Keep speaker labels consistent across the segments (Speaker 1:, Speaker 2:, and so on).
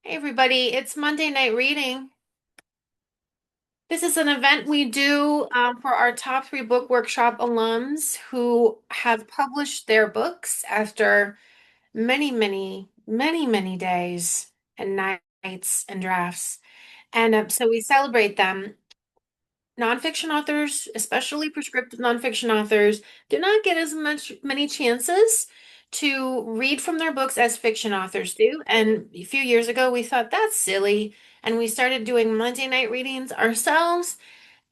Speaker 1: Hey everybody, it's Monday night reading. This is an event we do for our top three book workshop alums who have published their books after many days and nights and drafts. And so we celebrate them. Nonfiction authors, especially prescriptive nonfiction authors, do not get as many chances to read from their books as fiction authors do. And a few years ago, we thought that's silly, and we started doing Monday night readings ourselves.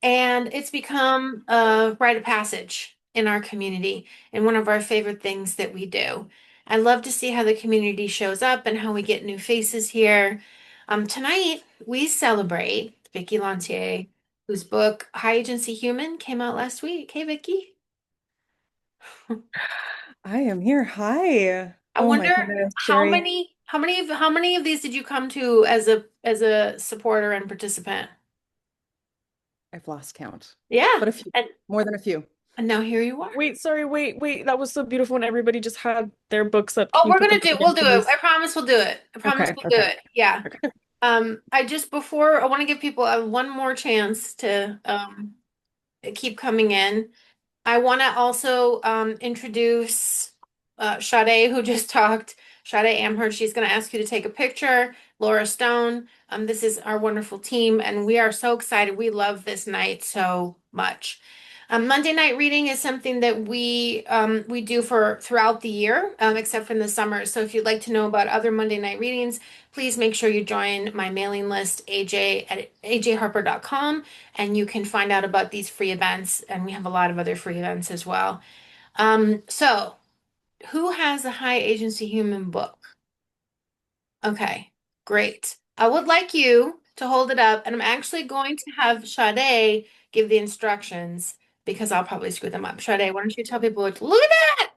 Speaker 1: And it's become a rite of passage in our community and one of our favorite things that we do. I love to see how the community shows up and how we get new faces here. Tonight, we celebrate Vickie Lanthier, whose book High Agency Human came out last week. Hey, Vickie.
Speaker 2: I am here. Hi.
Speaker 1: I
Speaker 2: Oh my
Speaker 1: wonder
Speaker 2: goodness, Sherry.
Speaker 1: how many of these did you come to as a supporter and participant?
Speaker 2: I've lost count,
Speaker 1: Yeah.
Speaker 2: but a few,
Speaker 1: And,
Speaker 2: more than a few.
Speaker 1: and now here you are.
Speaker 3: Wait, sorry, wait. That was so beautiful when everybody just had their books up.
Speaker 1: Oh,
Speaker 3: Can you
Speaker 1: we're
Speaker 3: put
Speaker 1: gonna
Speaker 3: them
Speaker 1: do,
Speaker 3: up
Speaker 1: we'll
Speaker 3: again,
Speaker 1: do it. I
Speaker 3: please?
Speaker 1: promise we'll do it. I promise
Speaker 3: Okay,
Speaker 1: we'll do
Speaker 3: okay,
Speaker 1: it. Yeah.
Speaker 3: okay.
Speaker 1: I just before I want to give people one more chance to keep coming in. I want to also introduce Sade, who just talked. Sade Amherst. She's going to ask you to take a picture. Laura Stone. This is our wonderful team, and we are so excited. We love this night so much. Monday night reading is something that we do for throughout the year, except for in the summer. So if you'd like to know about other Monday night readings, please make sure you join my mailing list, AJ at ajharper.com, and you can find out about these free events. And we have a lot of other free events as well. So who has a high agency human book? Okay, great. I would like you to hold it up, and I'm actually going to have Sade give the instructions because I'll probably screw them up. Sade, why don't you tell people, look at that?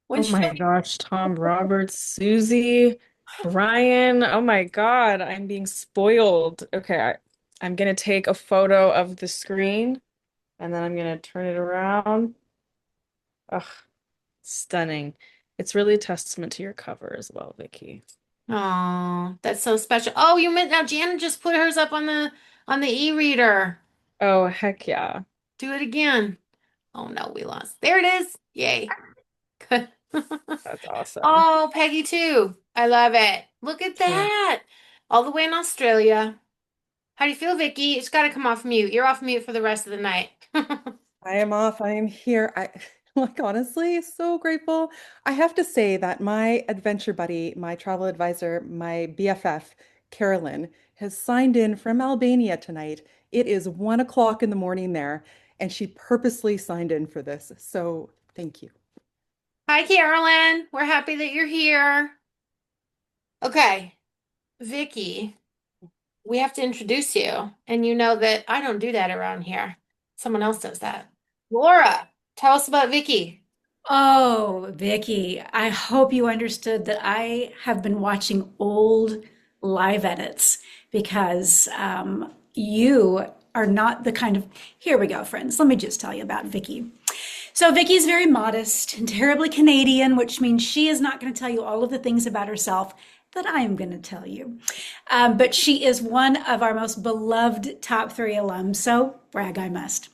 Speaker 1: Why
Speaker 3: Oh
Speaker 1: don't you
Speaker 3: my gosh, Tom Roberts, Susie, Brian. Oh my God, I'm being spoiled. Okay, I'm gonna take a photo of the screen and then I'm gonna turn it around. Ugh, stunning. It's really a testament to your cover as well, Vicky.
Speaker 1: Oh, that's so special. Oh, you meant now Janet just put hers up on the e-reader.
Speaker 3: Oh, heck yeah.
Speaker 1: Do it again. Oh no, we lost. There it is. Yay. Good.
Speaker 3: That's awesome.
Speaker 1: Oh, Peggy too. I love it. Look at
Speaker 3: Yeah.
Speaker 1: that. All the way in Australia. How do you feel, Vicky? It's got to come off mute. You're off mute for the rest of the night.
Speaker 2: I am off. I am here. I like honestly so grateful. I have to say that my adventure buddy, my travel advisor, my BFF, Carolyn, has signed in from Albania tonight. It is 1 o'clock in the morning there, and she purposely signed in for this. So thank you.
Speaker 1: Hi, Carolyn. We're happy that you're here. Okay, Vicky, we have to introduce you. And you know that I don't do that around here. Someone else does that. Laura, tell us about Vicky.
Speaker 4: Oh, Vicky, I hope you understood that I have been watching old live edits because you are not the kind of. Here we go, friends. Let me just tell you about Vicky. So, Vicky is very modest and terribly Canadian, which means she is not going to tell you all of the things about herself that I am going to tell you. But she is one of our most beloved top three alums, so brag I must.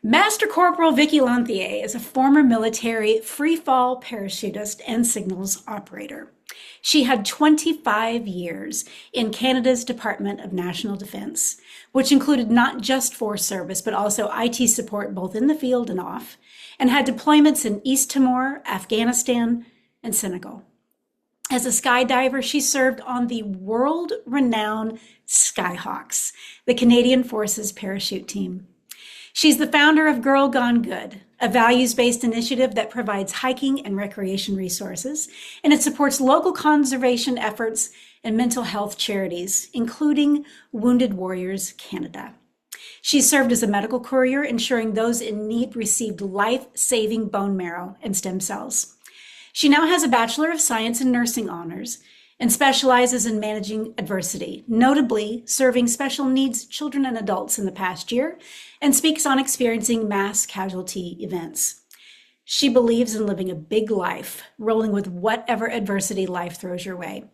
Speaker 4: Master Corporal Vickie Lanthier is a former military free fall parachutist and signals operator. She had 25 years in Canada's Department of National Defence, which included not just force service, but also IT support both in the field and off, and had deployments in East Timor, Afghanistan, and Senegal. As a skydiver, she served on the world renowned Skyhawks, the Canadian Forces parachute team. She's the founder of Girl Gone Good, a values based initiative that provides hiking and recreation resources, and it supports local conservation efforts and mental health charities, including Wounded Warriors Canada. She served as a medical courier, ensuring those in need received life saving bone marrow and stem cells. She now has a Bachelor of Science in Nursing honors and specializes in managing adversity, notably serving special needs children and adults in the past year, and speaks on experiencing mass casualty events. She believes in living a big life, rolling with whatever adversity life throws your way.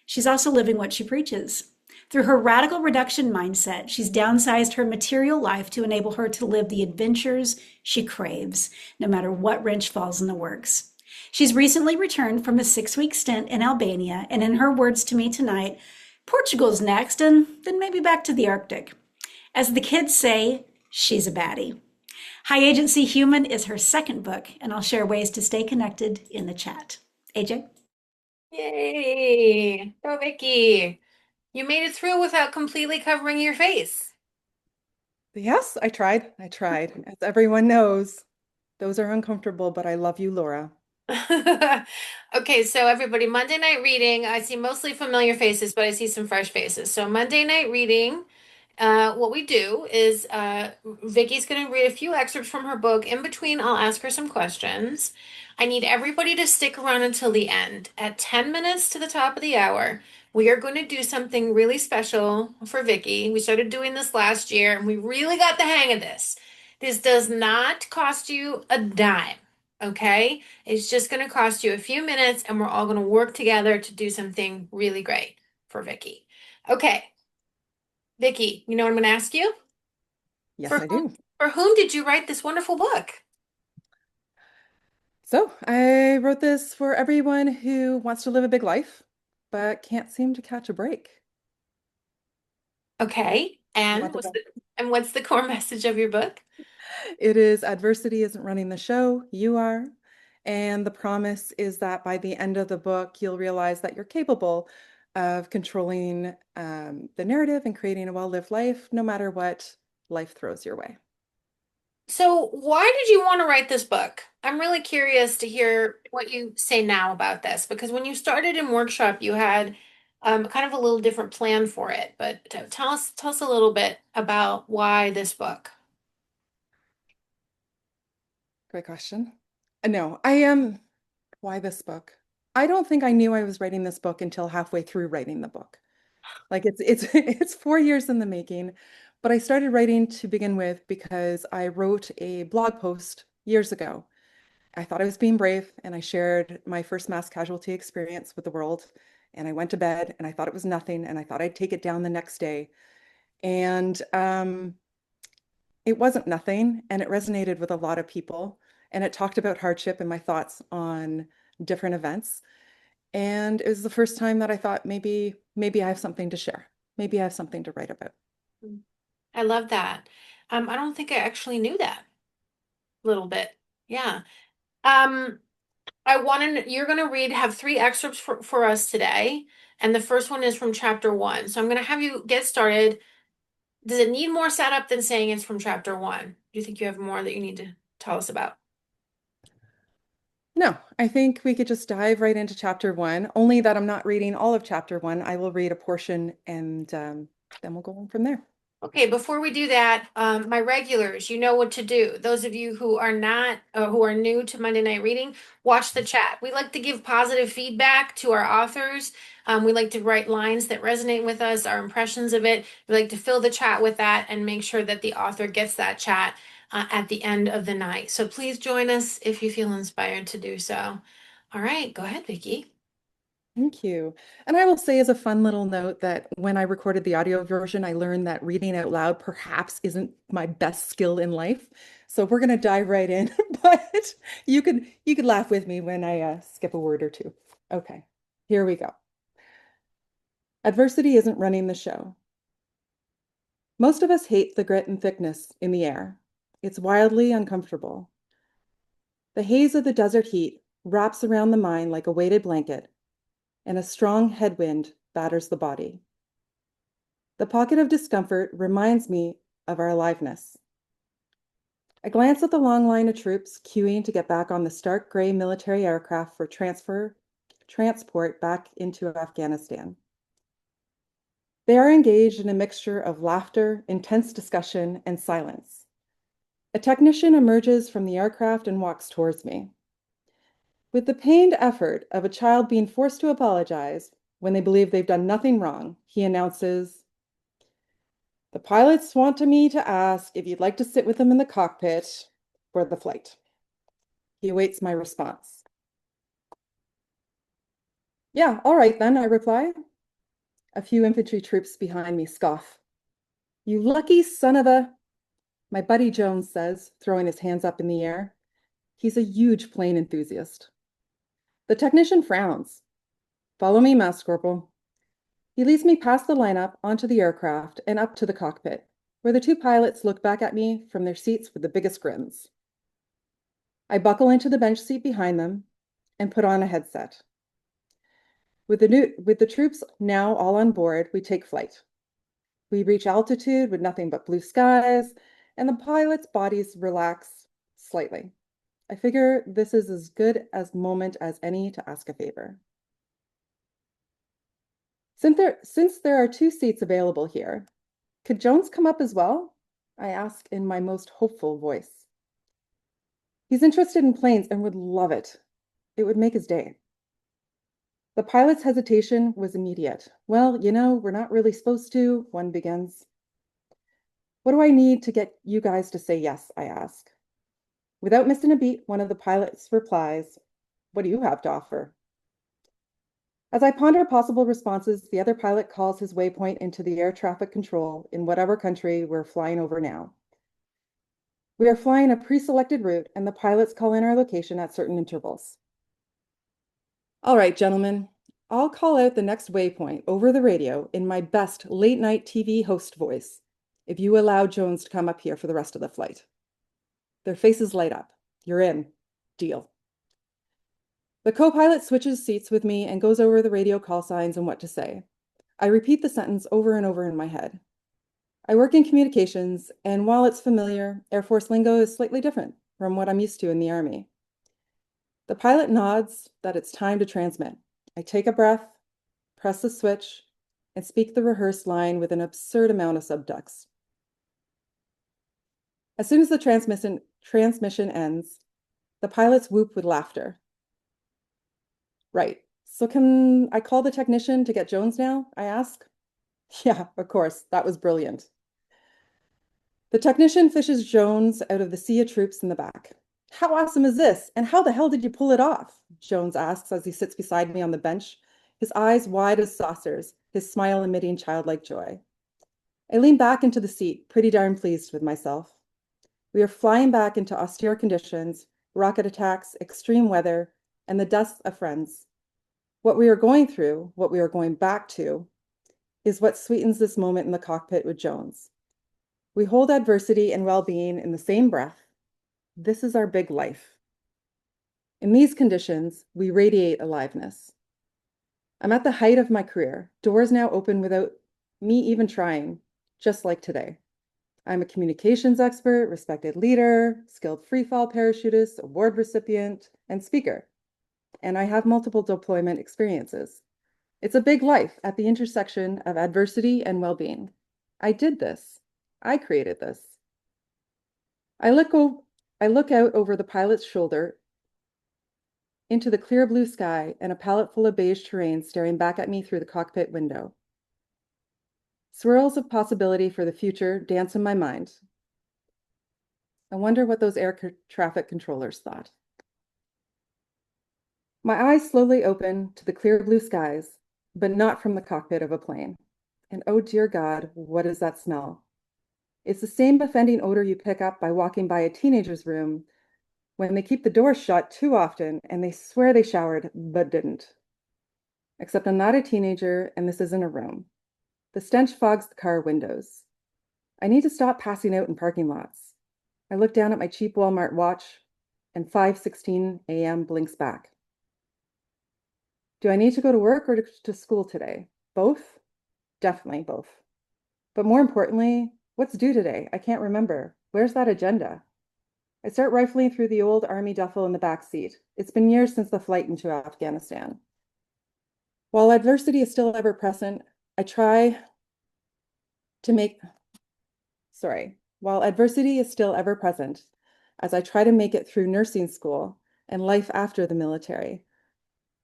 Speaker 4: She's also living what she preaches. Through her radical reduction mindset, she's downsized her material life to enable her to live the adventures she craves, no matter what wrench falls in the works. She's recently returned from a 6-week stint in Albania, and in her words to me tonight, Portugal's next, and then maybe back to the Arctic. As the kids say, she's a baddie. High Agency Human is her second book, and I'll share ways to stay connected in the chat. AJ?
Speaker 1: Yay! Go, Vickie. You made it through without completely covering your face.
Speaker 2: Yes, I tried. I tried. As everyone knows, those are uncomfortable, but I love you, Laura.
Speaker 1: Okay, so everybody, Monday night reading. I see mostly familiar faces, but I see some fresh faces. So Monday night reading, what we do is Vickie's going to read a few excerpts from her book. In between, I'll ask her some questions. I need everybody to stick around until the end. At 10 minutes to the top of the hour, we are going to do something really special for Vickie. We started doing this last year, and we really got the hang of this. This does not cost you a dime, okay? It's just going to cost you a few minutes, and we're all going to work together to do something really great for Vickie. Okay, Vickie, you know what I'm going to ask you?
Speaker 2: Yes,
Speaker 1: For
Speaker 2: I
Speaker 1: whom,
Speaker 2: do.
Speaker 1: for whom did you write this wonderful book?
Speaker 2: So I wrote this for everyone who wants to live a big life, but can't seem to catch a break.
Speaker 1: Okay,
Speaker 2: You
Speaker 1: and
Speaker 2: want the best?
Speaker 1: what's the core message of your book?
Speaker 2: It is adversity isn't running the show, you are. And the promise is that by the end of the book, you'll realize that you're capable of controlling the narrative and creating a well-lived life, no matter what life throws your way.
Speaker 1: So, why did you want to write this book? I'm really curious to hear what you say now about this, because when you started in workshop, you had kind of a little different plan for it. But tell us a little bit about why this book.
Speaker 2: Great question. No, I am. Why this book? I don't think I knew I was writing this book until halfway through writing the book. Like it's it's 4 years in the making, but I started writing to begin with because I wrote a blog post years ago. I thought I was being brave and I shared my first mass casualty experience with the world. And I went to bed and I thought it was nothing and I thought I'd take it down the next day. And it wasn't nothing and it resonated with a lot of people. And it talked about hardship and my thoughts on different events. And it was the first time that I thought maybe I have something to share. Maybe I have something to write about.
Speaker 1: I love that. I don't think I actually knew that little bit. Yeah. Um, you're going to have three excerpts for us today. And the first one is from chapter one. So I'm going to have you get started. Does it need more setup than saying it's from chapter one? Do you think you have more that you need to tell us about?
Speaker 2: No, I think we could just dive right into chapter one, only that I'm not reading all of chapter one. I will read a portion and then we'll go on from there.
Speaker 1: Okay, before we do that, my regulars, you know what to do. Those of you who are not, who are new to Monday Night Reading, watch the chat. We like to give positive feedback to our authors. We like to write lines that resonate with us, our impressions of it. We like to fill the chat with that and make sure that the author gets that chat at the end of the night. So please join us if you feel inspired to do so. All right, go ahead, Vickie.
Speaker 2: Thank you. And I will say as a fun little note that when I recorded the audio version, I learned that reading out loud perhaps isn't my best skill in life. So we're going to dive right in, but you could laugh with me when I skip a word or two. Okay, here we go. Adversity isn't running the show. Most of us hate the grit and thickness in the air. It's wildly uncomfortable. The haze of the desert heat wraps around the mind like a weighted blanket, and a strong headwind batters the body. The pocket of discomfort reminds me of our aliveness. I glance at the long line of troops queuing to get back on the stark gray military aircraft for transport back into Afghanistan. They are engaged in a mixture of laughter, intense discussion, and silence. A technician emerges from the aircraft and walks towards me. With the pained effort of a child being forced to apologize when they believe they've done nothing wrong, he announces, "The pilots want me to ask if you'd like to sit with them in the cockpit for the flight." He awaits my response. "Yeah, all right then," I reply. A few infantry troops behind me scoff. You lucky son of a, my buddy Jones says, throwing his hands up in the air. He's a huge plane enthusiast. The technician frowns. Follow me, Master Corporal. He leads me past the lineup onto the aircraft and up to the cockpit, where the two pilots look back at me from their seats with the biggest grins. I buckle into the bench seat behind them and put on a headset. With the troops now all on board, we take flight. We reach altitude with nothing but blue skies, and the pilots' bodies relax slightly. I figure this is as good a moment as any to ask a favor. Since there are 2 seats available here, could Jones come up as well? I ask in my most hopeful voice. He's interested in planes and would love it. It would make his day. The pilot's hesitation was immediate. Well, we're not really supposed to, one begins. What do I need to get you guys to say yes? I ask. Without missing a beat, one of the pilots replies, what do you have to offer? As I ponder possible responses, the other pilot calls his waypoint into the air traffic control in whatever country we're flying over now. We are flying a pre-selected route, and the pilots call in our location at certain intervals. All right, gentlemen, I'll call out the next waypoint over the radio in my best late-night TV host voice, if you allow Jones to come up here for the rest of the flight. Their faces light up. You're in. Deal. The co-pilot switches seats with me and goes over the radio call signs and what to say. I repeat the sentence over and over in my head. I work in communications, and while it's familiar, Air Force lingo is slightly different from what I'm used to in the Army. The pilot nods that it's time to transmit. I take a breath, press the switch, and speak the rehearsed line with an absurd amount of subtext. As soon as the transmission ends, the pilots whoop with laughter. Right, so can I call the technician to get Jones now? I ask. Yeah, of course, that was brilliant. The technician fishes Jones out of the sea of troops in the back. How awesome is this? And how the hell did you pull it off? Jones asks as he sits beside me on the bench, his eyes wide as saucers, his smile emitting childlike joy. I lean back into the seat, pretty darn pleased with myself. We are flying back into austere conditions, rocket attacks, extreme weather, and the deaths of friends. What we are going through, what we are going back to, is what sweetens this moment in the cockpit with Jones. We hold adversity and well-being in the same breath. This is our big life. In these conditions, we radiate aliveness. I'm at the height of my career, doors now open without me even trying, just like today. I'm a communications expert, respected leader, skilled freefall parachutist, award recipient, and speaker. And I have multiple deployment experiences. It's a big life at the intersection of adversity and well-being. I did this. I created this. I look out over the pilot's shoulder into the clear blue sky and a palette full of beige terrain staring back at me through the cockpit window. Swirls of possibility for the future dance in my mind. I wonder what those air traffic controllers thought. My eyes slowly open to the clear blue skies, but not from the cockpit of a plane. And oh dear God, what is that smell? It's the same offending odor you pick up by walking by a teenager's room when they keep the doors shut too often and they swear they showered but didn't. Except I'm not a teenager and this isn't a room. The stench fogs the car windows. I need to stop passing out in parking lots. I look down at my cheap Walmart watch and 5:16 a.m. blinks back. Do I need to go to work or to school today? Both? Definitely both. But more importantly, what's due today? I can't remember. Where's that agenda? I start rifling through the old Army duffel in the back seat. It's been years since the flight into Afghanistan. While adversity is still ever present, while adversity is still ever present, as I try to make it through nursing school and life after the military,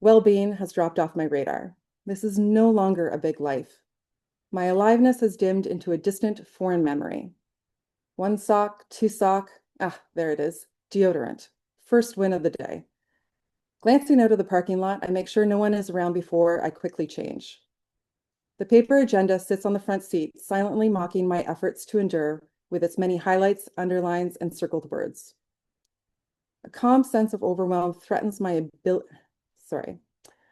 Speaker 2: well-being has dropped off my radar. This is no longer a big life. My aliveness has dimmed into a distant foreign memory. One sock, two sock, there it is, deodorant. First win of the day. Glancing out of the parking lot, I make sure no one is around before I quickly change. The paper agenda sits on the front seat, silently mocking my efforts to endure with its many highlights, underlines, and circled words. A calm sense of overwhelm threatens my ability,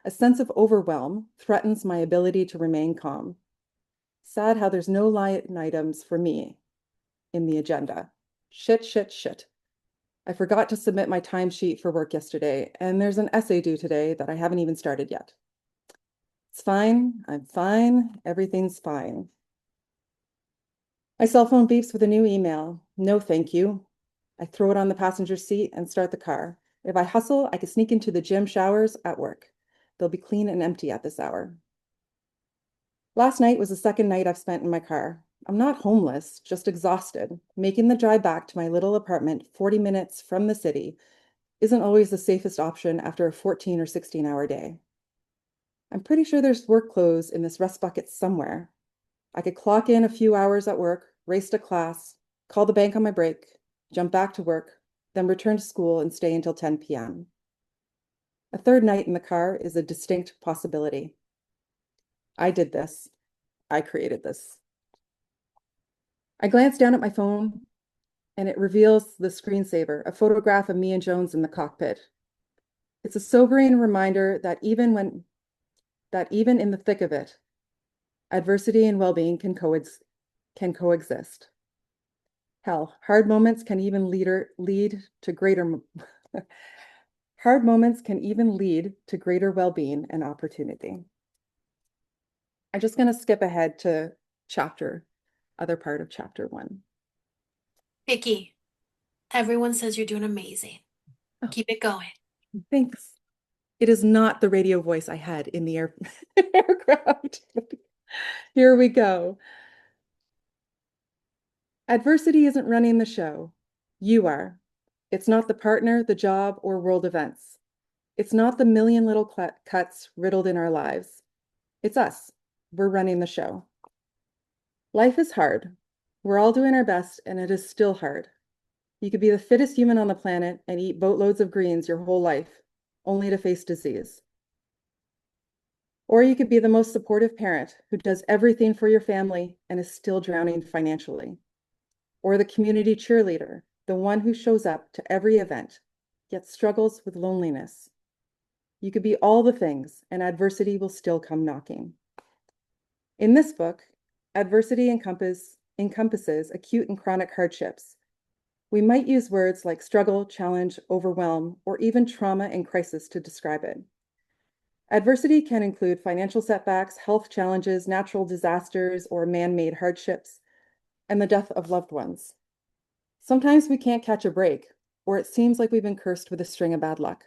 Speaker 2: a sense of overwhelm threatens my ability to remain calm. Sad how there's no line items for me in the agenda. Shit, shit, shit. I forgot to submit my timesheet for work yesterday, and there's an essay due today that I haven't even started yet. It's fine. I'm fine. Everything's fine. My cell phone beeps with a new email. No, thank you. I throw it on the passenger seat and start the car. If I hustle, I can sneak into the gym showers at work. They'll be clean and empty at this hour. Last night was the second night I've spent in my car. I'm not homeless, just exhausted. Making the drive back to my little apartment 40 minutes from the city isn't always the safest option after a 14 or 16-hour day. I'm pretty sure there's work clothes in this rest bucket somewhere. I could clock in a few hours at work, race to class, call the bank on my break, jump back to work, then return to school and stay until 10 p.m. A third night in the car is a distinct possibility. I did this. I created this. I glance down at my phone and it reveals the screensaver, a photograph of me and Jones in the cockpit. It's a sobering reminder that even in the thick of it, adversity and well-being can coexist. Hell, hard moments can even lead to greater hard moments can even lead to greater well-being and opportunity. I'm just going to skip ahead to other part of chapter 1.
Speaker 1: Vickie, everyone says you're doing amazing.
Speaker 2: Oh.
Speaker 1: Keep it going.
Speaker 2: Thanks. It is not the radio voice I had in the aircraft. Here we go. Adversity isn't running the show. You are. It's not the partner, the job, or world events. It's not the million little cuts riddled in our lives. It's us. We're running the show. Life is hard. We're all doing our best, and it is still hard. You could be the fittest human on the planet and eat boatloads of greens your whole life, only to face disease. Or you could be the most supportive parent who does everything for your family and is still drowning financially. Or the community cheerleader, the one who shows up to every event, yet struggles with loneliness. You could be all the things, and adversity will still come knocking. In this book, adversity encompasses acute and chronic hardships. We might use words like struggle, challenge, overwhelm, or even trauma and crisis to describe it. Adversity can include financial setbacks, health challenges, natural disasters, or man-made hardships, and the death of loved ones. Sometimes we can't catch a break, or it seems like we've been cursed with a string of bad luck.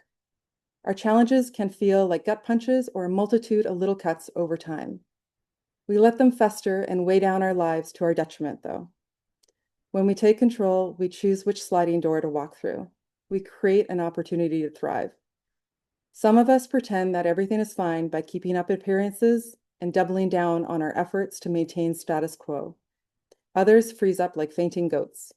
Speaker 2: Our challenges can feel like gut punches or a multitude of little cuts over time. We let them fester and weigh down our lives to our detriment, though. When we take control, we choose which sliding door to walk through. We create an opportunity to thrive. Some of us pretend that everything is fine by keeping up appearances and doubling down on our efforts to maintain status quo. Others freeze up like fainting goats.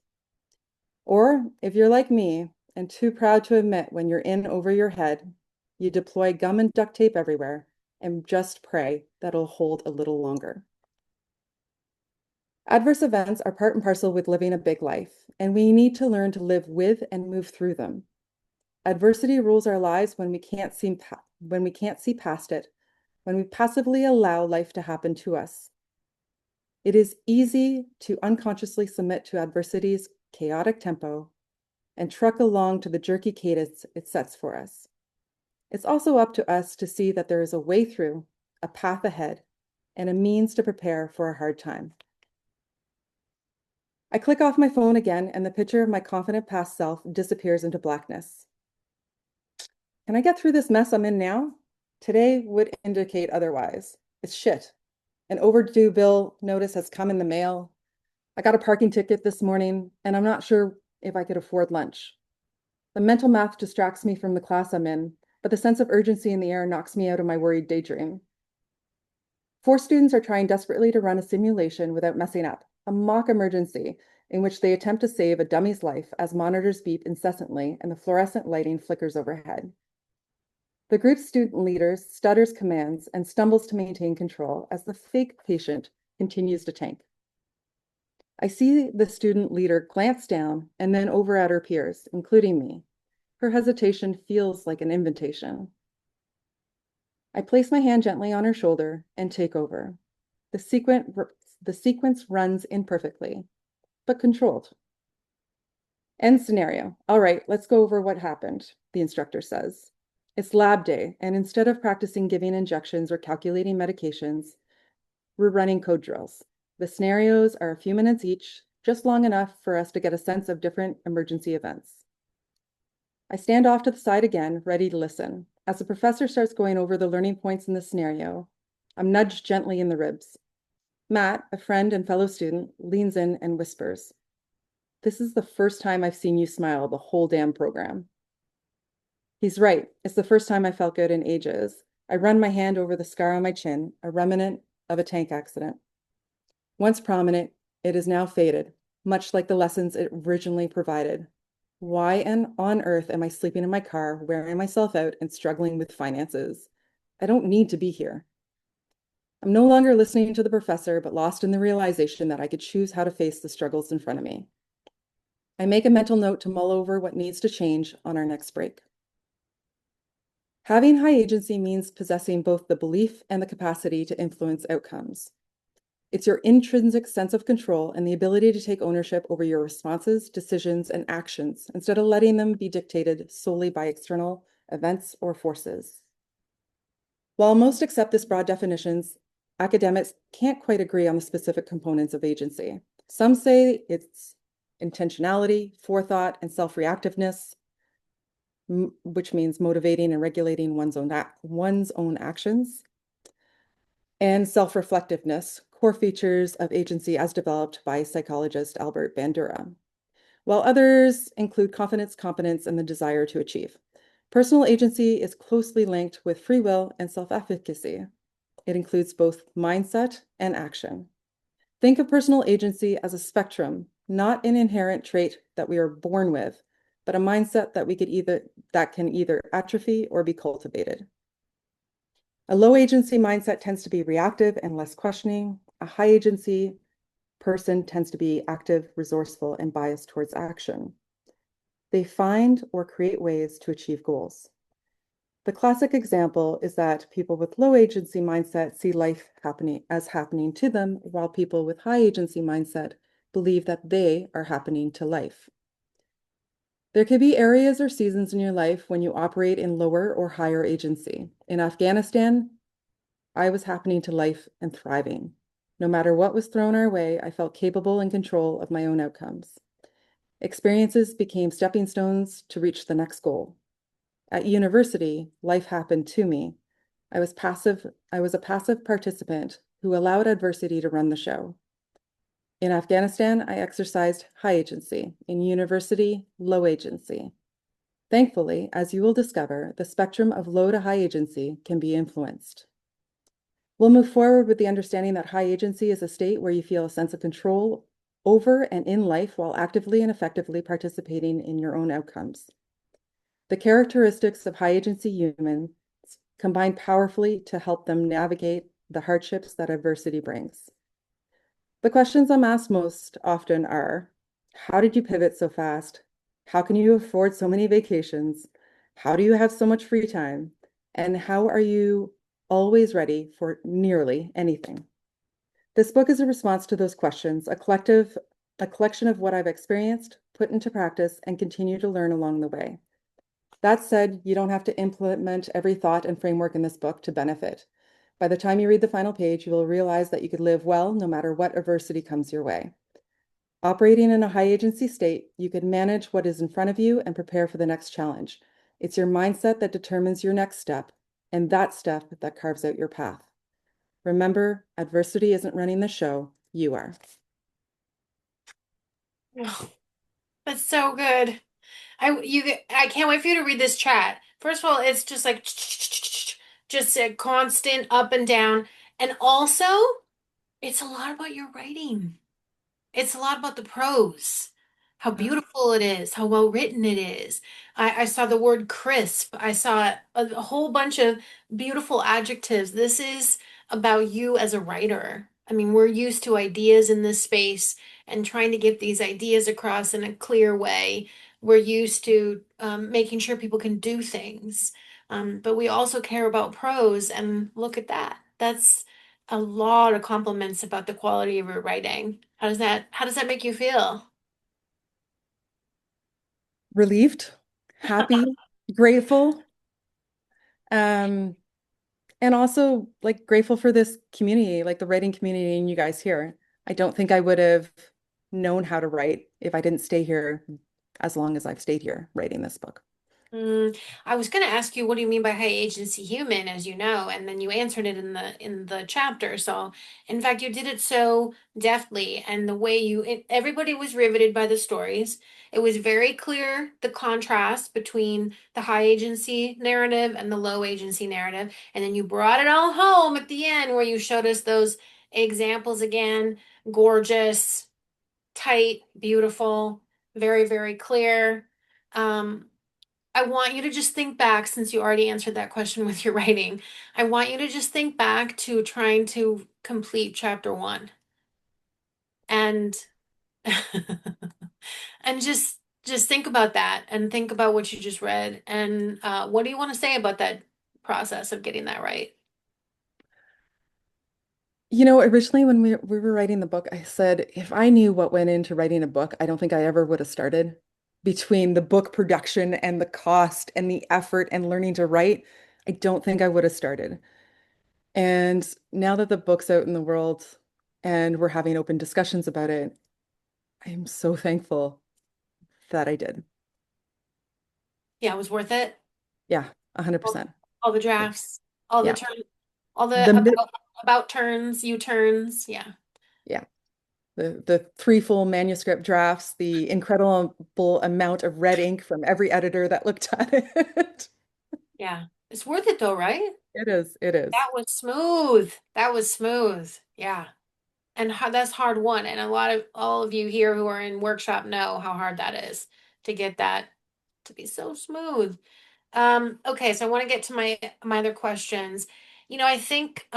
Speaker 2: Or if you're like me and too proud to admit when you're in over your head, you deploy gum and duct tape everywhere and just pray that it'll hold a little longer. Adverse events are part and parcel with living a big life, and we need to learn to live with and move through them. Adversity rules our lives when we can't see past it, when we passively allow life to happen to us. It is easy to unconsciously submit to adversity's chaotic tempo and truck along to the jerky cadence it sets for us. It's also up to us to see that there is a way through, a path ahead, and a means to prepare for a hard time. I click off my phone again, and the picture of my confident past self disappears into blackness. Can I get through this mess I'm in now? Today would indicate otherwise. It's shit. An overdue bill notice has come in the mail. I got a parking ticket this morning, and I'm not sure if I could afford lunch. The mental math distracts me from the class I'm in, but the sense of urgency in the air knocks me out of my worried daydream. 4 students are trying desperately to run a simulation without messing up, a mock emergency in which they attempt to save a dummy's life as monitors beep incessantly and the fluorescent lighting flickers overhead. The group's student leader stutters commands and stumbles to maintain control as the fake patient continues to tank. I see the student leader glance down and then over at her peers, including me. Her hesitation feels like an invitation. I place my hand gently on her shoulder and take over. The sequence runs imperfectly, but controlled. End scenario. All right, let's go over what happened, the instructor says. It's lab day, and instead of practicing giving injections or calculating medications, we're running code drills. The scenarios are a few minutes each, just long enough for us to get a sense of different emergency events. I stand off to the side again, ready to listen. As the professor starts going over the learning points in the scenario, I'm nudged gently in the ribs. Matt, a friend and fellow student, leans in and whispers, "This is the first time I've seen you smile the whole damn program." He's right. It's the first time I felt good in ages. I run my hand over the scar on my chin, a remnant of a tank accident. Once prominent, it is now faded, much like the lessons it originally provided. Why on earth am I sleeping in my car, wearing myself out, and struggling with finances? I don't need to be here. I'm no longer listening to the professor, but lost in the realization that I could choose how to face the struggles in front of me. I make a mental note to mull over what needs to change on our next break. Having high agency means possessing both the belief and the capacity to influence outcomes. It's your intrinsic sense of control and the ability to take ownership over your responses, decisions, and actions instead of letting them be dictated solely by external events or forces. While most accept this broad definitions, academics can't quite agree on the specific components of agency. Some say it's intentionality, forethought, and self-reactiveness, which means motivating and regulating one's own actions, and self-reflectiveness, core features of agency as developed by psychologist Albert Bandura, while others include confidence, competence, and the desire to achieve. Personal agency is closely linked with free will and self-efficacy. It includes both mindset and action. Think of personal agency as a spectrum, not an inherent trait that we are born with, but a mindset that can either atrophy or be cultivated. A low agency mindset tends to be reactive and less questioning. A high agency person tends to be active, resourceful, and biased towards action. They find or create ways to achieve goals. The classic example is that people with low agency mindset see life happening to them, while people with high agency mindset believe that they are happening to life. There could be areas or seasons in your life when you operate in lower or higher agency. In Afghanistan, I was happening to life and thriving. No matter what was thrown our way, I felt capable and control of my own outcomes. Experiences became stepping stones to reach the next goal. At university, life happened to me. I was a passive participant who allowed adversity to run the show. In Afghanistan, I exercised high agency. In university, low agency. Thankfully, as you will discover, the spectrum of low to high agency can be influenced. We'll move forward with the understanding that high agency is a state where you feel a sense of control over and in life while actively and effectively participating in your own outcomes. The characteristics of high agency humans combine powerfully to help them navigate the hardships that adversity brings. The questions I'm asked most often are, how did you pivot so fast? How can you afford so many vacations? How do you have so much free time? And how are you always ready for nearly anything? This book is a response to those questions, a collection of what I've experienced, put into practice, and continue to learn along the way. That said, you don't have to implement every thought and framework in this book to benefit. By the time you read the final page, you will realize that you could live well no matter what adversity comes your way. Operating in a high agency state, you can manage what is in front of you and prepare for the next challenge. It's your mindset that determines your next step, and that step that carves out your path. Remember, adversity isn't running the show, you are.
Speaker 1: Oh, that's so good. I can't wait for you to read this chat. First of all, it's just like just a constant up and down. And also, it's a lot about your writing. It's a lot about the prose. how beautiful it is, how well written it is. I saw the word crisp. I saw a whole bunch of beautiful adjectives. This is about you as a writer. I mean, we're used to ideas in this space and trying to get these ideas across in a clear way. We're used to making sure people can do things. But we also care about prose, and look at that. That's a lot of compliments about the quality of your writing. How does that make you feel?
Speaker 2: Relieved, happy, grateful, um, and also like grateful for this community, like the writing community and you guys here. I don't think I would have known how to write if I didn't stay here as long as I've stayed here writing this book.
Speaker 1: I was going to ask you, what do you mean by high agency human, as you know, and then you answered it in the chapter. So, in fact, you did it so deftly, and the way everybody was riveted by the stories. It was very clear the contrast between the high agency narrative and the low agency narrative, and then you brought it all home at the end where you showed us those examples again, gorgeous, tight, beautiful, very, very clear. Um, I want you to just think back, since you already answered that question with your writing. I want you to just think back to trying to complete chapter one and and just think about that and think about what you just read and what do you want to say about that process of getting that right?
Speaker 2: You know, originally when we were writing the book, I said if I knew what went into writing a book, I don't think I ever would have started. Between the book production and the cost and the effort and learning to write, I don't think I would have started. And now that the book's out in the world and we're having open discussions about it, I am so thankful that I did.
Speaker 1: Yeah, it was worth it.
Speaker 2: Yeah,
Speaker 1: All,
Speaker 2: 100%.
Speaker 1: all the
Speaker 2: Yeah.
Speaker 1: drafts, all the
Speaker 2: Yeah.
Speaker 1: turn, all the
Speaker 2: The mid
Speaker 1: about turns, U-turns. Yeah.
Speaker 2: yeah. The three full manuscript drafts, the incredible amount of red ink from every editor that looked at it.
Speaker 1: Yeah. It's worth it though, right?
Speaker 2: It is, it is.
Speaker 1: That was smooth. That was smooth. Yeah. And that's hard won. And a lot of all of you here who are in workshop know how hard that is to get that to be so smooth. Okay, so I want to get to my other questions. I think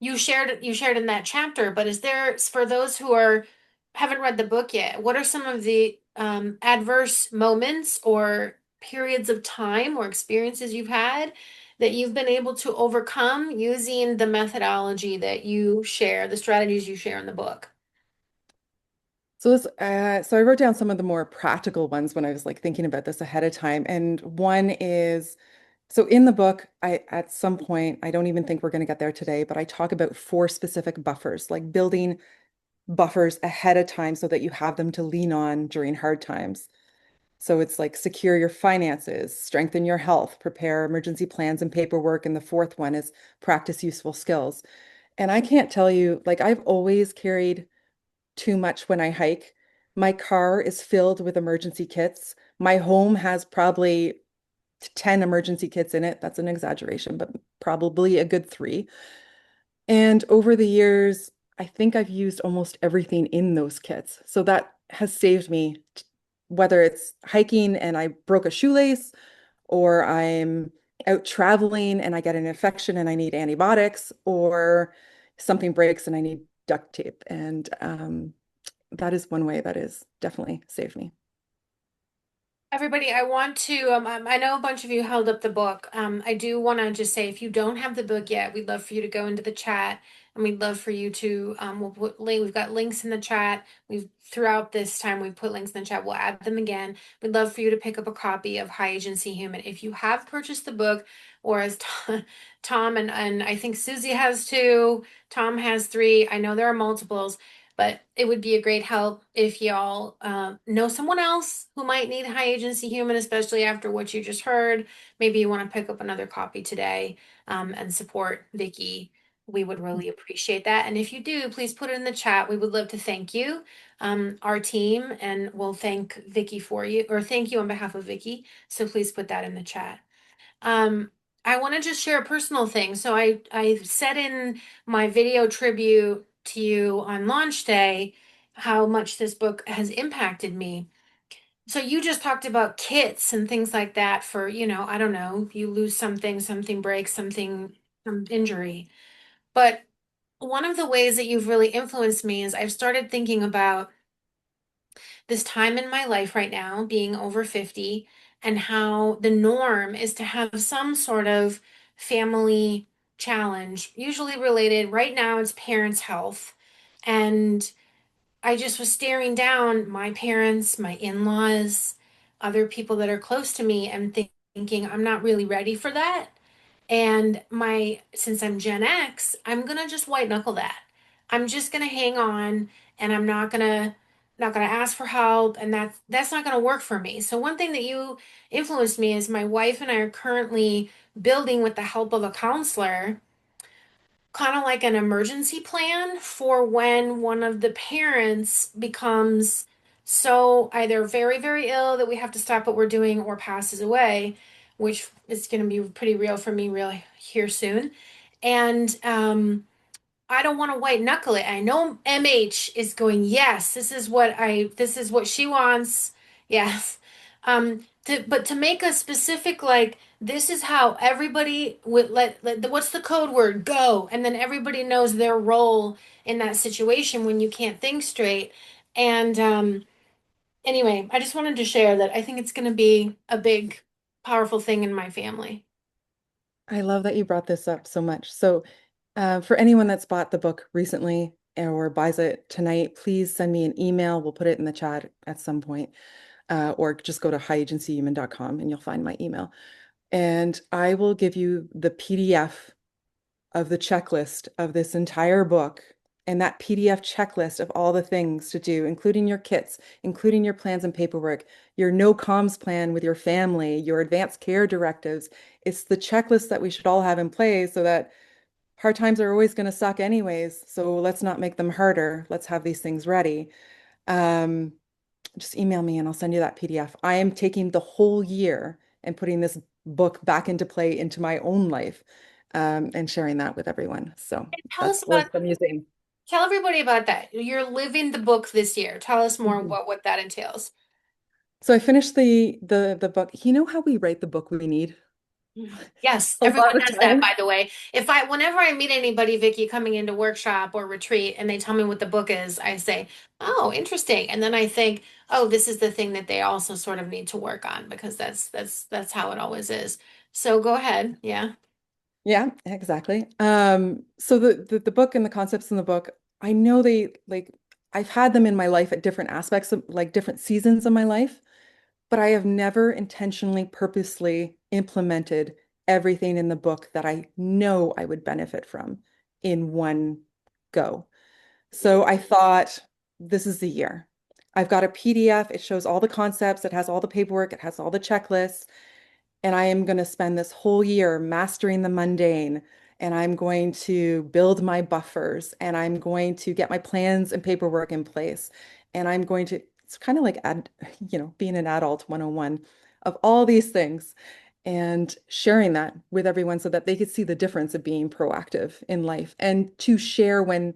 Speaker 1: you shared in that chapter, but is there, for those who haven't read the book yet, what are some of the adverse moments or periods of time or experiences you've had that you've been able to overcome using the methodology that you share, the strategies you share in the book?
Speaker 2: So I wrote down some of the more practical ones when I was like thinking about this ahead of time. And one is, so in the book, I at some point, I don't even think we're going to get there today, but I talk about four specific buffers, like building buffers ahead of time so that you have them to lean on during hard times. So it's like secure your finances, strengthen your health, prepare emergency plans and paperwork. And the fourth one is practice useful skills. And I can't tell you, like I've always carried too much when I hike. My car is filled with emergency kits. My home has probably 10 emergency kits in it. That's an exaggeration, but probably a good three. And over the years, I think I've used almost everything in those kits. So that has saved me, whether it's hiking and I broke a shoelace, or I'm out traveling and I get an infection and I need antibiotics, or something breaks and I need duct tape. And that is one way that is definitely saved me.
Speaker 1: Everybody, I want to, I know a bunch of you held up the book. I do want to just say, if you don't have the book yet, we'd love for you to go into the chat and we'd love for you to, we've got links in the chat. Throughout this time, we've put links in the chat. We'll add them again. We'd love for you to pick up a copy of High Agency Human. If you have purchased the book, or as Tom and I think Susie has two, Tom has three. I know there are multiples. But it would be a great help if y'all know someone else who might need high agency human, especially after what you just heard. Maybe you want to pick up another copy today and support Vickie. We would really appreciate that. And if you do, please put it in the chat. We would love to thank you, our team, and we'll thank Vickie for you, or thank you on behalf of Vickie. So please put that in the chat. Um, I want to just share a personal thing. So I said in my video tribute to you on launch day, how much this book has impacted me. So you just talked about kits and things like that for, I don't know, you lose something, something breaks, some injury. But one of the ways that you've really influenced me is I've started thinking about this time in my life right now, being over 50, and how the norm is to have some sort of family challenge, usually related. Right now, it's parents' health. And I just was staring down my parents, my in-laws, other people that are close to me, and thinking, I'm not really ready for that. And since I'm Gen X, I'm gonna just white knuckle that. I'm just gonna hang on, and I'm not gonna ask for help, and that's not gonna work for me. So one thing that you influenced me is my wife and I are currently building, with the help of a counselor, kind of like an emergency plan for when one of the parents becomes so either very, very ill that we have to stop what we're doing, or passes away, which is going to be pretty real for me real here soon. And I don't want to white knuckle it. I know MH is going, yes, this is what she wants. Yes. But to make a specific, like, this is how everybody would what's the code word? Go. And then everybody knows their role in that situation when you can't think straight. And anyway, I just wanted to share that I think it's going to be a big, powerful thing in my family.
Speaker 2: I love that you brought this up so much. So, for anyone that's bought the book recently or buys it tonight, please send me an email. We'll put it in the chat at some point, or just go to highagencyhuman.com and you'll find my email. And I will give you the PDF of the checklist of this entire book, and that PDF checklist of all the things to do, including your kits, including your plans and paperwork, your no comms plan with your family, your advanced care directives. It's the checklist that we should all have in place so that hard times are always going to suck anyways. So let's not make them harder. Let's have these things ready. Um, just email me and I'll send you that PDF. I am taking the whole year and putting this book back into play into my own life, and sharing that with everyone. So
Speaker 1: Tell us
Speaker 2: that's
Speaker 1: about
Speaker 2: worth the museum.
Speaker 1: Tell everybody about that. You're living the book this year. Tell us more
Speaker 2: Mhm.
Speaker 1: what that entails.
Speaker 2: So I finished the book. You know how we write the book we need?
Speaker 1: Yes,
Speaker 2: A
Speaker 1: everyone
Speaker 2: lot of
Speaker 1: does that,
Speaker 2: time.
Speaker 1: by the way. Whenever I meet anybody, Vickie, coming into workshop or retreat, and they tell me what the book is, I say, "Oh, interesting." And then I think, "Oh, this is the thing that they also sort of need to work on," because that's how it always is. So go ahead. Yeah.
Speaker 2: Yeah, exactly. So the book and the concepts in the book, I know they like I've had them in my life at different aspects of like different seasons of my life, but I have never intentionally, purposely implemented everything in the book that I know I would benefit from in one go. So I thought, this is the year. I've got a PDF. It shows all the concepts. It has all the paperwork. It has all the checklists. And I am going to spend this whole year mastering the mundane. And I'm going to build my buffers. And I'm going to get my plans and paperwork in place. And I'm going to, it's kind of like, being an adult 101 of all these things and sharing that with everyone so that they could see the difference of being proactive in life and to share when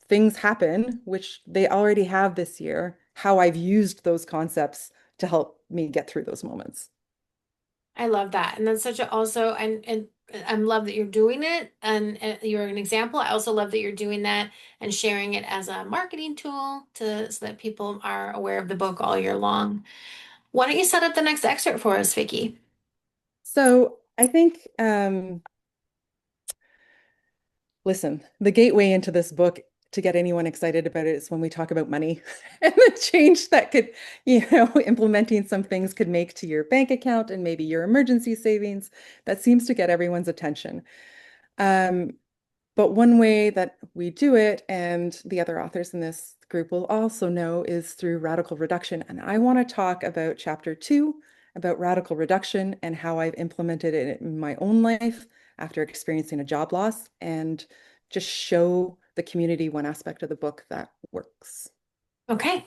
Speaker 2: things happen, which they already have this year, how I've used those concepts to help me get through those moments.
Speaker 1: I love that. And that's such a also and I love that you're doing it, and you're an example. I also love that you're doing that and sharing it as a marketing tool so that people are aware of the book all year long. Why don't you set up the next excerpt for us, Vickie?
Speaker 2: So I think, listen, the gateway into this book to get anyone excited about it is when we talk about money and the change that could, implementing some things could make to your bank account and maybe your emergency savings. That seems to get everyone's attention. Um, But one way that we do it, and the other authors in this group will also know, is through radical reduction. And I want to talk about chapter 2 about radical reduction and how I've implemented it in my own life after experiencing a job loss, and just show the community one aspect of the book that works.
Speaker 1: Okay.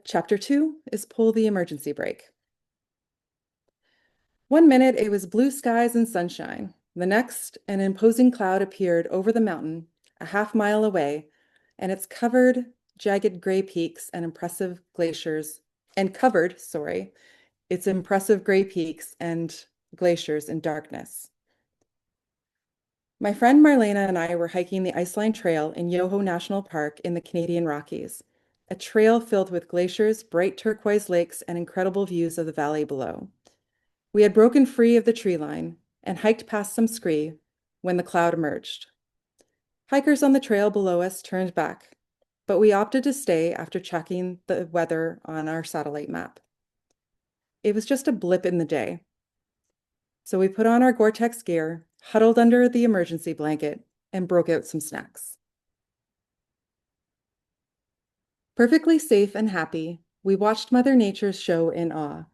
Speaker 2: Chapter 2 is pull the emergency brake. One minute it was blue skies and sunshine. The next, an imposing cloud appeared over the mountain a half-mile away, and it's covered jagged gray peaks and impressive glaciers, and covered, sorry, its impressive gray peaks and glaciers in darkness. My friend Marlena and I were hiking the Iceline Trail in Yoho National Park in the Canadian Rockies, a trail filled with glaciers, bright turquoise lakes, and incredible views of the valley below. We had broken free of the tree line and hiked past some scree when the cloud emerged. Hikers on the trail below us turned back, but we opted to stay after checking the weather on our satellite map. It was just a blip in the day. So we put on our Gore-Tex gear, huddled under the emergency blanket, and broke out some snacks. Perfectly safe and happy, we watched Mother Nature's show in awe.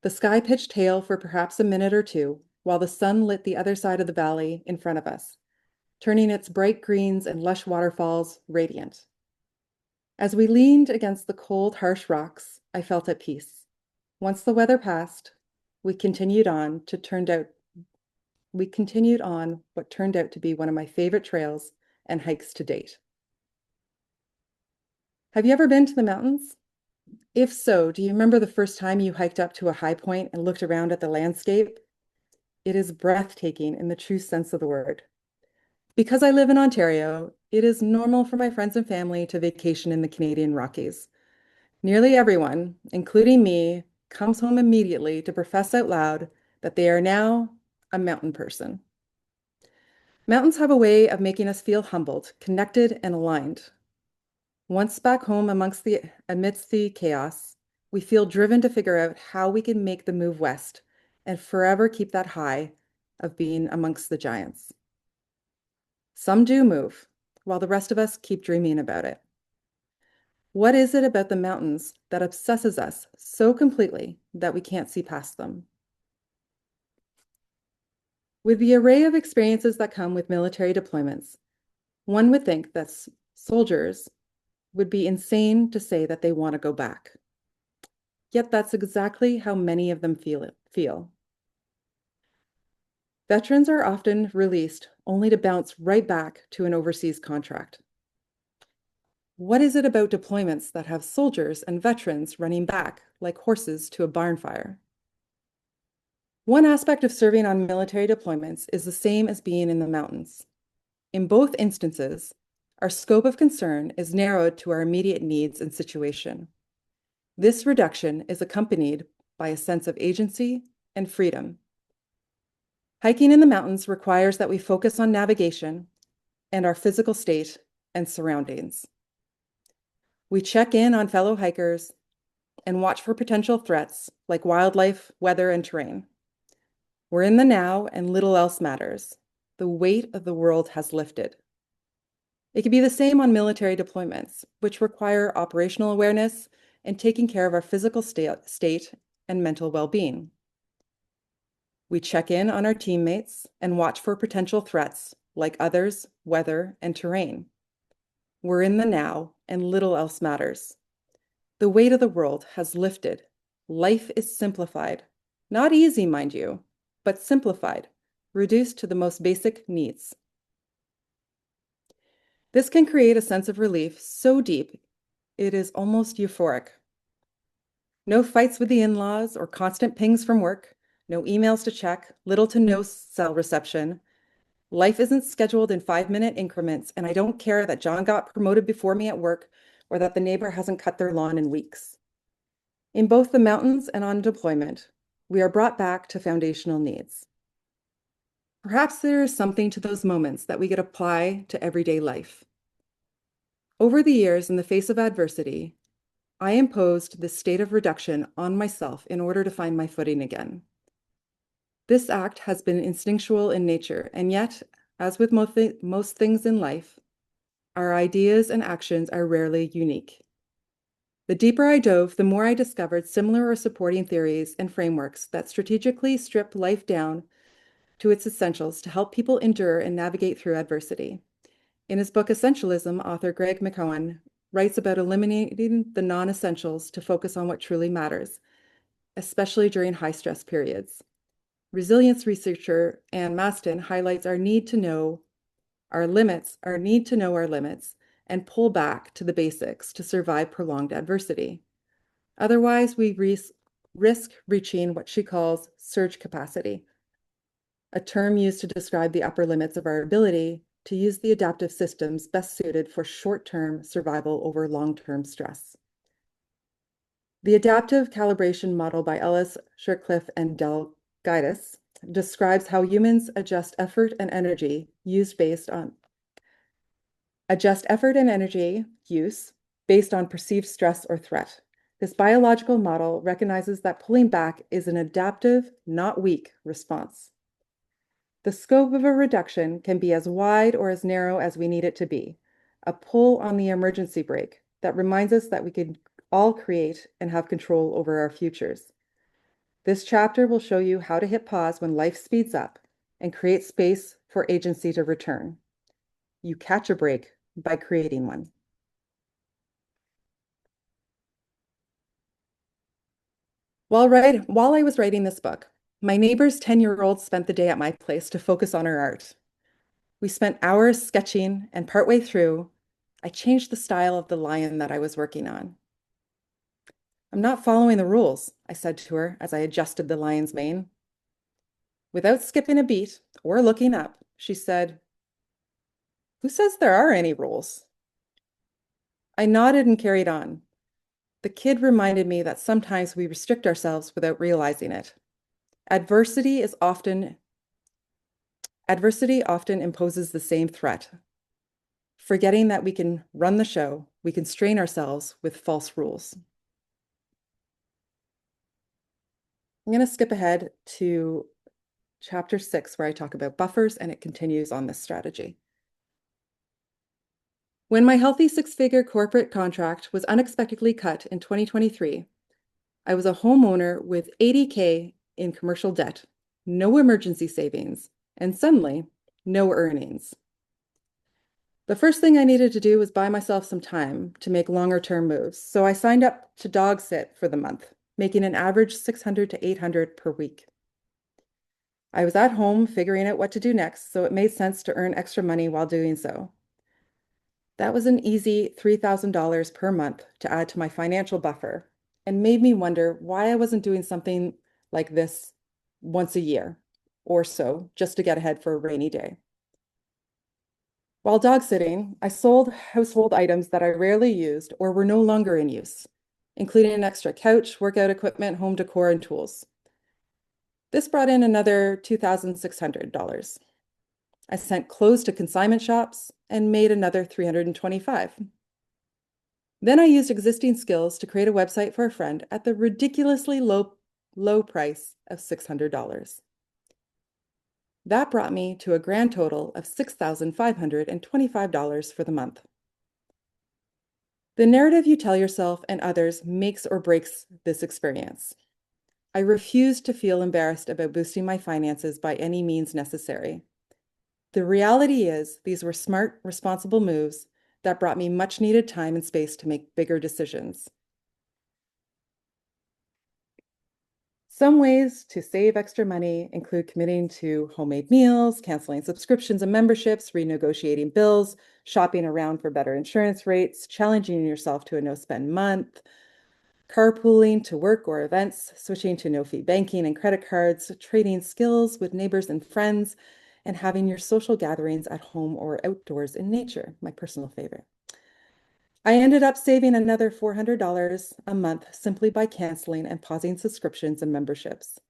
Speaker 2: The sky pitched hail for perhaps a minute or two, while the sun lit the other side of the valley in front of us, turning its bright greens and lush waterfalls radiant. As we leaned against the cold, harsh rocks, I felt at peace. Once the weather passed, we continued on what turned out to be one of my favorite trails and hikes to date. Have you ever been to the mountains? If so, do you remember the first time you hiked up to a high point and looked around at the landscape? It is breathtaking in the true sense of the word. Because I live in Ontario, it is normal for my friends and family to vacation in the Canadian Rockies. Nearly everyone, including me, comes home immediately to profess out loud that they are now a mountain person. Mountains have a way of making us feel humbled, connected, and aligned. Once back home amidst the chaos, we feel driven to figure out how we can make the move west and forever keep that high of being amongst the giants. Some do move, while the rest of us keep dreaming about it. What is it about the mountains that obsesses us so completely that we can't see past them? With the array of experiences that come with military deployments, one would think that soldiers would be insane to say that they want to go back. Yet that's exactly how many of them feel. Veterans are often released only to bounce right back to an overseas contract. What is it about deployments that have soldiers and veterans running back like horses to a barn fire? One aspect of serving on military deployments is the same as being in the mountains. In both instances, our scope of concern is narrowed to our immediate needs and situation. This reduction is accompanied by a sense of agency and freedom. Hiking in the mountains requires that we focus on navigation and our physical state and surroundings. We check in on fellow hikers and watch for potential threats like wildlife, weather, and terrain. We're in the now and little else matters. The weight of the world has lifted. It can be the same on military deployments, which require operational awareness and taking care of our physical state and mental well-being. We check in on our teammates and watch for potential threats like others, weather, and terrain. We're in the now and little else matters. The weight of the world has lifted. Life is simplified. Not easy, mind you, but simplified, reduced to the most basic needs. This can create a sense of relief so deep, it is almost euphoric. No fights with the in-laws or constant pings from work, no emails to check, little to no cell reception. Life isn't scheduled in 5-minute increments, and I don't care that John got promoted before me at work or that the neighbor hasn't cut their lawn in weeks. In both the mountains and on deployment, we are brought back to foundational needs. Perhaps there is something to those moments that we could apply to everyday life. Over the years, in the face of adversity, I imposed this state of reduction on myself in order to find my footing again. This act has been instinctual in nature, and yet, as with most things in life, our ideas and actions are rarely unique. The deeper I dove, the more I discovered similar or supporting theories and frameworks that strategically strip life down to its essentials to help people endure and navigate through adversity. In his book Essentialism, author Greg McKeown writes about eliminating the non-essentials to focus on what truly matters, especially during high-stress periods. Resilience researcher Anne Maston highlights our need to know our limits, our need to know our limits, and pull back to the basics to survive prolonged adversity. Otherwise, we risk reaching what she calls surge capacity, a term used to describe the upper limits of our ability to use the adaptive systems best suited for short-term survival over long-term stress. The adaptive calibration model by Ellis, Shirtcliffe, and Delgaitis describes how humans adjust effort and energy use based on perceived stress or threat. This biological model recognizes that pulling back is an adaptive, not weak, response. The scope of a reduction can be as wide or as narrow as we need it to be, a pull on the emergency brake that reminds us that we can all create and have control over our futures. This chapter will show you how to hit pause when life speeds up and create space for agency to return. You catch a break by creating one. While I was writing this book, my neighbor's 10-year-old spent the day at my place to focus on her art. We spent hours sketching, and partway through, I changed the style of the lion that I was working on. "I'm not following the rules," I said to her as I adjusted the lion's mane. Without skipping a beat or looking up, she said, "Who says there are any rules?" I nodded and carried on. The kid reminded me that sometimes we restrict ourselves without realizing it. Adversity often imposes the same threat. Forgetting that we can run the show, we constrain ourselves with false rules. I'm going to skip ahead to chapter 6, where I talk about buffers, and it continues on this strategy. When my healthy six-figure corporate contract was unexpectedly cut in 2023, I was a homeowner with $80K in commercial debt, no emergency savings, and suddenly, no earnings. The first thing I needed to do was buy myself some time to make longer-term moves, so I signed up to dog sit for the month, making an average $600 to $800 per week. I was at home figuring out what to do next, so it made sense to earn extra money while doing so. That was an easy $3,000 per month to add to my financial buffer and made me wonder why I wasn't doing something like this once a year or so just to get ahead for a rainy day. While dog sitting, I sold household items that I rarely used or were no longer in use, including an extra couch, workout equipment, home decor, and tools. This brought in another $2,600. I sent clothes to consignment shops and made another $325. Then I used existing skills to create a website for a friend at the ridiculously low price of $600. That brought me to a grand total of $6,525 for the month. The narrative you tell yourself and others makes or breaks this experience. I refused to feel embarrassed about boosting my finances by any means necessary. The reality is, these were smart, responsible moves that brought me much needed time and space to make bigger decisions. Some ways to save extra money include committing to homemade meals, canceling subscriptions and memberships, renegotiating bills, shopping around for better insurance rates, challenging yourself to a no-spend month, carpooling to work or events, switching to no-fee banking and credit cards, trading skills with neighbors and friends, and having your social gatherings at home or outdoors in nature, my personal favorite. I ended up saving another $400 a month simply by canceling and pausing subscriptions and memberships.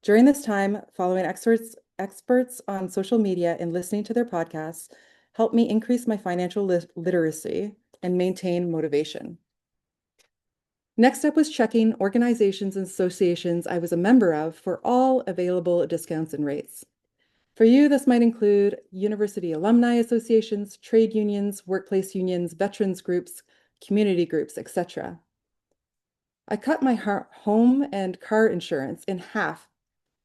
Speaker 2: During this time, following experts on social media and listening to their podcasts helped me increase my financial literacy and maintain motivation. Next up was checking organizations and associations I was a member of for all available discounts and rates. For you, this might include university alumni associations, trade unions, workplace unions, veterans groups, community groups, etc. I cut my home and car insurance in half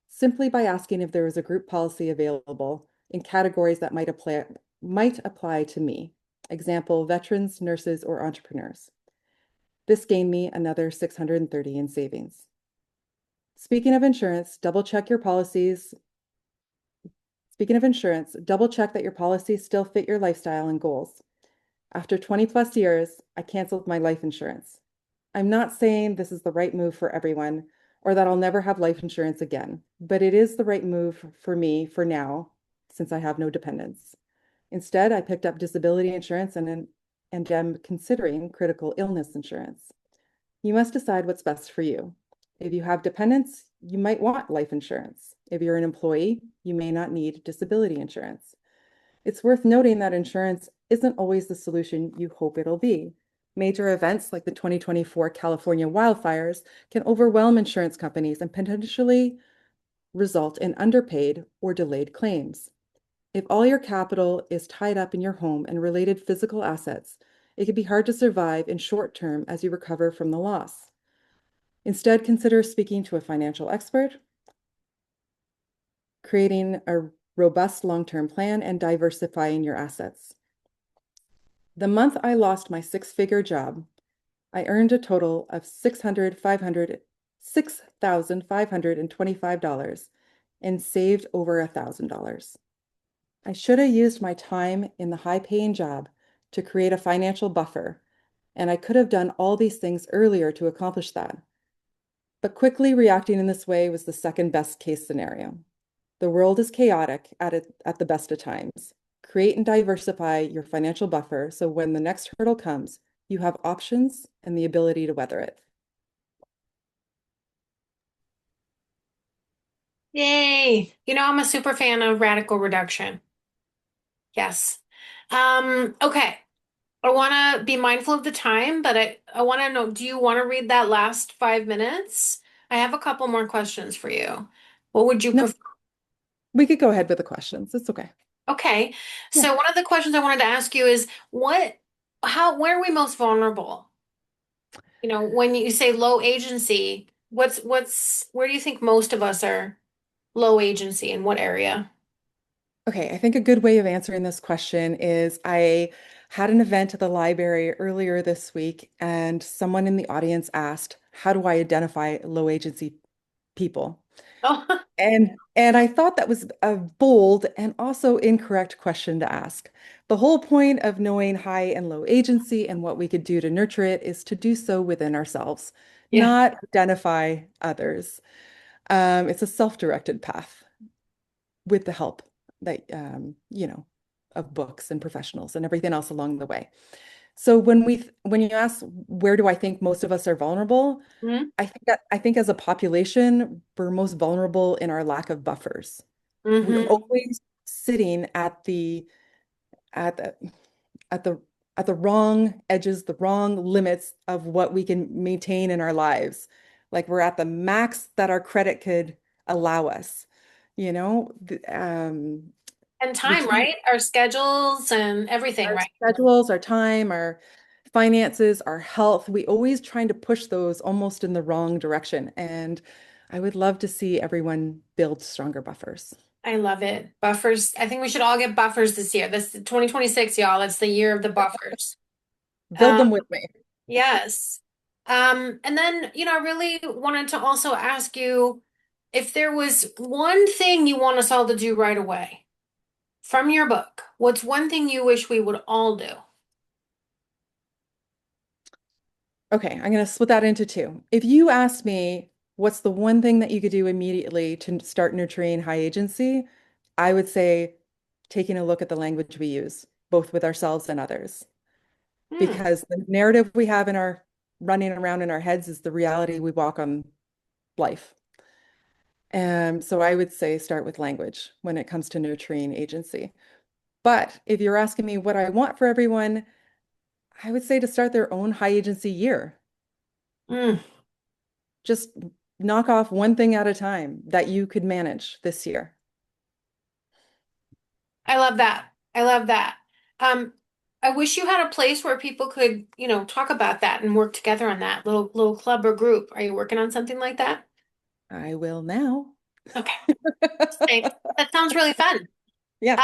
Speaker 2: simply by asking if there was a group policy available in categories that might apply to me. Example, veterans, nurses, or entrepreneurs. This gained me another $630 in savings. Speaking of insurance, double check your policies. Speaking of insurance, double check that your policies still fit your lifestyle and goals. After 20 plus years, I canceled my life insurance. I'm not saying this is the right move for everyone or that I'll never have life insurance again, but it is the right move for me for now, since I have no dependents. Instead, I picked up disability insurance and am considering critical illness insurance. You must decide what's best for you. If you have dependents, you might want life insurance. If you're an employee, you may not need disability insurance. It's worth noting that insurance isn't always the solution you hope it'll be. Major events like the 2024 California wildfires can overwhelm insurance companies and potentially result in underpaid or delayed claims. If all your capital is tied up in your home and related physical assets, it can be hard to survive in short term as you recover from the loss. Instead, consider speaking to a financial expert, creating a robust long-term plan, and diversifying your assets. The month I lost my six-figure job, I earned a total of $6,525 and saved over $1,000. I should have used my time in the high-paying job to create a financial buffer, and I could have done all these things earlier to accomplish that. But quickly reacting in this way was the second best case scenario. The world is chaotic at the best of times. Create and diversify your financial buffer so when the next hurdle comes, you have options and the ability to weather it.
Speaker 1: Yay. I'm a super fan of radical reduction. Yes. Okay. I want to be mindful of the time, but I want to know, do you want to read that last 5 minutes? I have a couple more questions for you. What would you
Speaker 2: No,
Speaker 1: prefer?
Speaker 2: we could go ahead with the questions. It's okay.
Speaker 1: Okay.
Speaker 2: Yeah.
Speaker 1: So one of the questions I wanted to ask you is where are we most vulnerable? When you say low agency, where do you think most of us are low agency in what area?
Speaker 2: Okay, I think a good way of answering this question is I had an event at the library earlier this week, and someone in the audience asked, how do I identify low agency people?
Speaker 1: Oh,
Speaker 2: And I thought that was a bold and also incorrect question to ask. The whole point of knowing high and low agency and what we could do to nurture it is to do so within ourselves,
Speaker 1: yeah.
Speaker 2: not identify others. It's a self-directed path with the help that of books and professionals and everything else along the way. So when you ask where do I think most of us are vulnerable,
Speaker 1: Hmm.
Speaker 2: I think as a population, we're most vulnerable in our lack of buffers. We're
Speaker 1: Mm-hmm.
Speaker 2: always sitting at the at the at the wrong edges, the wrong limits of what we can maintain in our lives. Like we're at the max that our credit could allow us, you know,
Speaker 1: And
Speaker 2: we
Speaker 1: time,
Speaker 2: can't,
Speaker 1: right? Our schedules and everything,
Speaker 2: our
Speaker 1: right?
Speaker 2: schedules, our time, our finances, our health, we always trying to push those almost in the wrong direction. And I would love to see everyone build stronger buffers.
Speaker 1: I love it. Buffers. I think we should all get buffers this year. This 2026, y'all. It's the year of the buffers.
Speaker 2: Build
Speaker 1: Um,
Speaker 2: them with me.
Speaker 1: yes. And then, I really wanted to also ask you if there was one thing you want us all to do right away from your book. What's one thing you wish we would all do?
Speaker 2: Okay, I'm going to split that into two. If you asked me what's the one thing that you could do immediately to start nurturing high agency, I would say taking a look at the language we use, both with ourselves and others,
Speaker 1: Hmm.
Speaker 2: because the narrative we have in our running around in our heads is the reality we walk on life. And so I would say start with language when it comes to nurturing agency. But if you're asking me what I want for everyone, I would say to start their own high agency year.
Speaker 1: Hmm.
Speaker 2: Just knock off one thing at a time that you could manage this year.
Speaker 1: I love that. I love that. Um, I wish you had a place where people could, talk about that and work together on that little club or group. Are you working on something like that?
Speaker 2: I will now.
Speaker 1: Okay. Thanks. That sounds really fun.
Speaker 2: Yeah,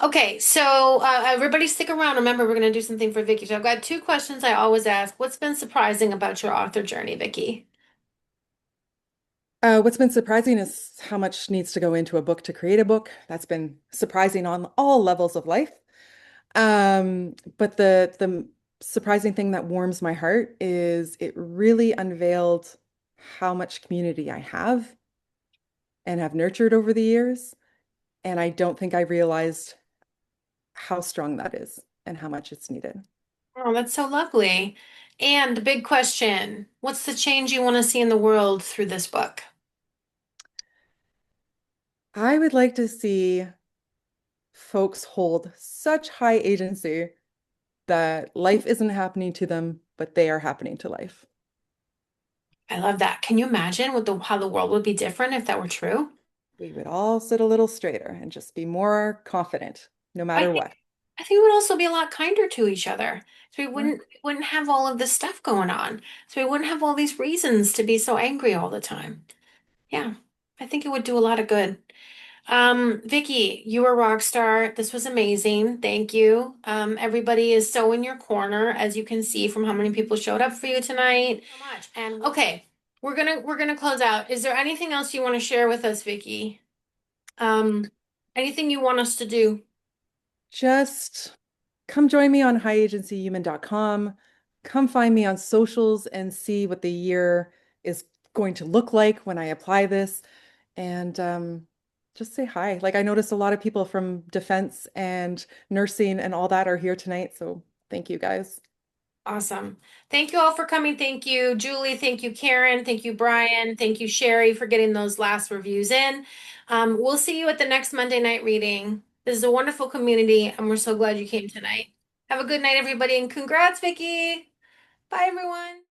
Speaker 1: Okay, so everybody stick around. Remember, we're going to do something for Vicky. So I've got two questions I always ask. What's been surprising about your author journey, Vicky?
Speaker 2: What's been surprising is how much needs to go into a book to create a book. That's been surprising on all levels of life. But the surprising thing that warms my heart is it really unveiled how much community I have and have nurtured over the years. And I don't think I realized how strong that is and how much it's needed.
Speaker 1: Oh, that's so lovely. And the big question, what's the change you want to see in the world through this book?
Speaker 2: I would like to see folks hold such high agency that life isn't happening to them, but they are happening to life.
Speaker 1: I love that. Can you imagine how the world would be different if that were true?
Speaker 2: We would all sit a little straighter and just be more confident, no
Speaker 1: I
Speaker 2: matter
Speaker 1: think
Speaker 2: what.
Speaker 1: I think we would also be a lot kinder to each other. So
Speaker 2: Yeah.
Speaker 1: we wouldn't have all of this stuff going on. So we wouldn't have all these reasons to be so angry all the time. Yeah, I think it would do a lot of good. Vickie, you were a rock star. This was amazing. Thank you. Everybody is so in your corner, as you can see from how many people showed up for you tonight. So much. And okay, we're gonna close out. Is there anything else you want to share with us, Vickie? Um, Anything you want us to do?
Speaker 2: Just come join me on highagencyhuman.com. Come find me on socials and see what the year is going to look like when I apply this. And just say hi. Like I noticed a lot of people from defense and nursing and all that are here tonight. So thank you guys.
Speaker 1: Awesome. Thank you all for coming. Thank you, Julie. Thank you, Karen. Thank you, Brian. Thank you, Sherry, for getting those last reviews in. We'll see you at the next Monday night reading. This is a wonderful community, and we're so glad you came tonight. Have a good night, everybody, and congrats, Vickie. Bye, everyone.